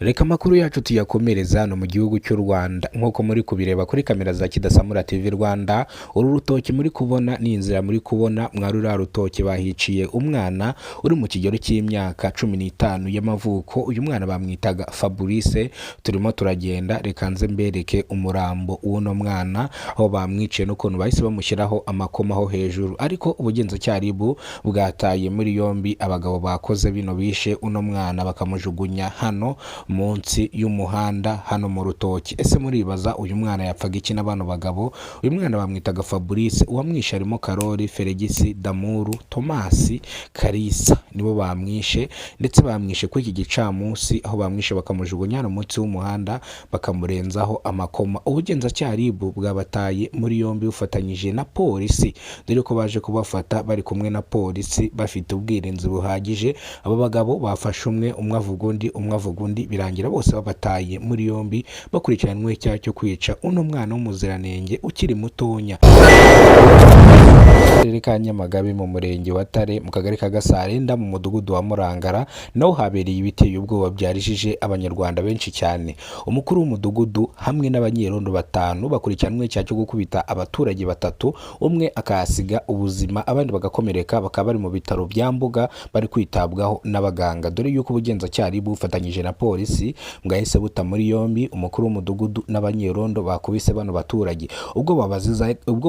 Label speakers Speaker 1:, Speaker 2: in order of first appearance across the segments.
Speaker 1: Reka makuru yacu tuyakomereza hano mu gihugu cy'u Rwanda nkuko muri kubireba kuri kamera za Kidasamura TV Rwanda. Uru rutoki muri kubona ni inzira muri kubona mwarura rutoki bahiciye umwana uri mu kigero cy'imyaka 15 y'amavuko. Uyu mwana bamwitaga Fabrice. Turimo turagenda reka nze mbereke umurambo w'uno mwana aho bamwiciye no kuntu bahise bamushyiraho amakoma ho hejuru, ariko ubugenzacyaha bwataye muri yombi abagabo bakoze bino bishe uno mwana bakamujugunya hano munsi y'umuhanda hano mu rutoki. Ese muribaza uyu mwana yapfaga iki n'abano bagabo? Uyu mwana bamwitaga Fabrice, uwamwishe harimo Karoli, Feregisi, Damuru, Tomasi, Karisa nibo bamwishe, ndetse bamwishe kuri iki gicamunsi aho bamwishe bakamujugunya hano munsi y'umuhanda bakamurenzaho amakoma. Ubugenzacyaha bwabataye muri yombi bufatanyije na polisi, dore ko baje kubafata bari kumwe na polisi bafite ubwirinzi buhagije. Abo bagabo bafashe umwe avuga undi birangira bose babataye muri yombi bakurikiranwe icyaha cyo kwica uno mwana w'umuziranenge ukiri mutonya. Akarere ka Nyamagabe mu murenge wa Tare mu kagari ka Gasarenda mu mudugudu wa Murangara naho habereye ibiteye ubwoba byarijije abanyarwanda benshi cyane. Umukuru w'umudugudu hamwe n'abanyerondo 5 bakurikiranwe icyaha cyo gukubita abaturage 3, umwe akahasiga ubuzima abandi bagakomereka, bakaba bari mu bitaro bya Mbuga bari kwitabwaho n'abaganga, dore yuko ubugenzacyaha bufatanyije na polisi bwahise buta muri yombi umukuru w'umudugudu n'abanyerondo bakubise bano baturage ubwo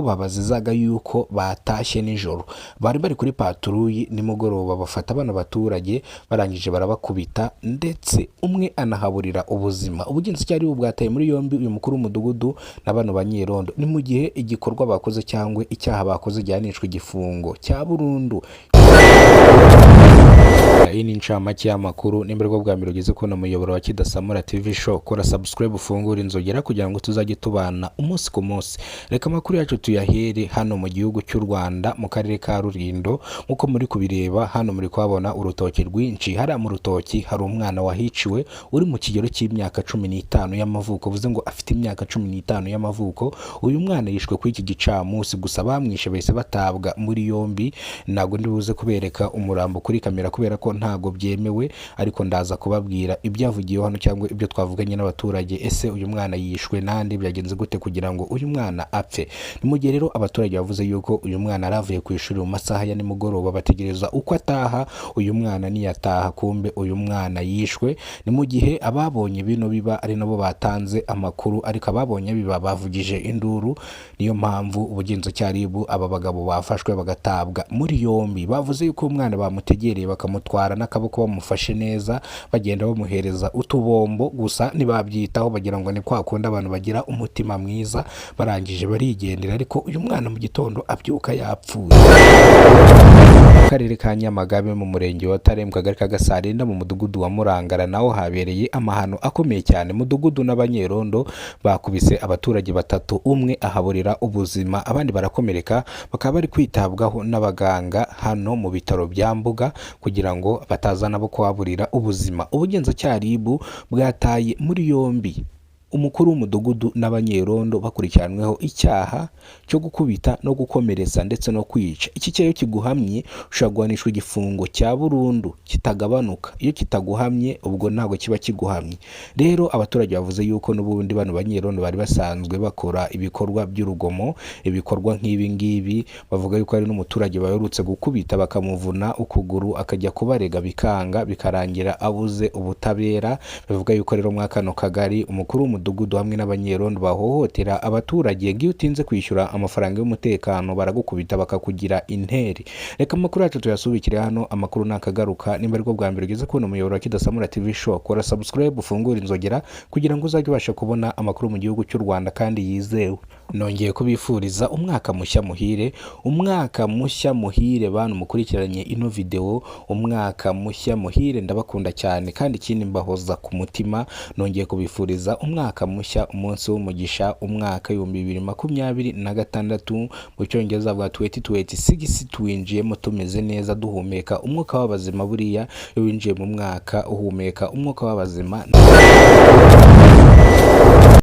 Speaker 1: babazizaga yuko batashye nijoro. Bari bari kuri patrouille nimugoroba bafata bano baturage barangije barabakubita ndetse umwe anahaburira ubuzima. Ubugenzacyaha bwataye muri yombi uyu mukuru w'umudugudu n'abano banyerondo ni mu gihe igikorwa bakoze cyangwa icyaha bakoze gihanishwa igifungo cya burundu. Iyi ni incamake y'amakuru. Nimba rwo bwa mbere ugeze kubona umuyoboro wa Kidasamura TV show, kora subscribe ufungura inzogera kugira ngo tuzajye tubana umunsi ku munsi. Reka amakuru yacu tuyahere hano mu gihugu cy'u Rwanda mu karere ka Rulindo. Nkuko muri kubireba hano muri kwabona urutoki rwinshi. Hari mu rutoki hari umwana wahiciwe uri mu kigero cy'imyaka 15 y'amavuko, bivuze ngo afite imyaka 15 y'amavuko. Uyu mwana yishwe kuri iki gicamunsi, gusa bamwishe bahise batabwa muri yombi. Ntago ndibuze kubereka umurambo kuri kamera kubera ko ntago byemewe, ariko ndaza kubabwira ibyavugiye hano cyangwa ibyo twavuganye n'abaturage. Ese uyu mwana yishwe nande, byagenze gute kugira ngo uyu mwana apfe? Ni mu gihe rero abaturage bavuze yuko uyu mwana aravuye ku ishuri mu masaha ya nimugoroba bategereza uko ataha. Uyu mwana niyataha kumbe uyu mwana yishwe. Ni mu gihe ababonye bino biba ari nabo batanze amakuru, ariko ababonye biba bavugije induru. Niyo mpamvu ubugenzacyaha aba bagabo bafashwe bagatabwa muri yombi. Bavuze yuko umwana bamutegereye bakamutwara n'akaboko bamufashe neza, bagenda bamuhereza utubombo, gusa ntibabyitaho bagira ngo ni kwa kundi abantu bagira umutima mwiza, barangije barigendera. Ariko uyu mwana mu gitondo abyuka yapfuye. Akarere ka Nyamagabe mu murenge wa Tare mu kagari ka Gasarenda mu mudugudu wa Murangara naho habereye amahano akomeye cyane. Mudugudu n'abanyerondo bakubise abaturage 3, umwe ahaburira ubuzima abandi barakomereka, bakaba bari kwitabwaho n'abaganga hano mu bitaro bya Mbuga kugira ngo batazana bo kuhaburira ubuzima. Ubugenzacyaha bwataye muri yombi umukuru w'umudugudu n'abanyerondo bakurikiranweho icyaha cyo gukubita no gukomeretsa ndetse no kwica. Iki cyayo kiguhamye ushagwanishwa igifungo cya burundu kitagabanuka. Iyo kitaguhamye ubwo ntago kiba kiguhamye. Rero abaturage bavuze yuko n'ubundi bano banyerondo bari basanzwe bakora ibikorwa by'urugomo, ibikorwa nk'ibi ngibi. Bavuga yuko ari n'umuturage baherutse gukubita bakamuvuna ukuguru akajya kubarega bikanga, bikarangira abuze ubutabera. Bavuga yuko rero mwakano kagari umukuru w'umudugudu hamwe n'abanyerondo bahohotera abaturage. Ngiyo utinze kwishyura amafaranga y'umutekano baragukubita bakakugira interi. Reka amakuru yacu tuyasubikire hano. Amakuru nakagaruka. Nimba rwo bwa mbere ugeze kubona umuyoboro wa Kidasamura TV show, kora subscribe ufungura inzogera kugira ngo uzajye ubasha kubona amakuru mu gihugu cy'u Rwanda kandi yizewe. Nongeye kubifuriza umwaka mushya muhire, umwaka mushya muhire bantu mukurikiranye ino video. Umwaka mushya muhire, ndabakunda cyane kandi ikindi mbahoza ku mutima. Nongeye kubifuriza umwaka mushya, umunsi w'umugisha, umwaka 2026 mu cyongereza bwa 2026. Twinjiyemo tumeze neza duhumeka umwuka w'abazima. Buriya iyo winjiye mu mwaka uhumeka umwuka w'abazima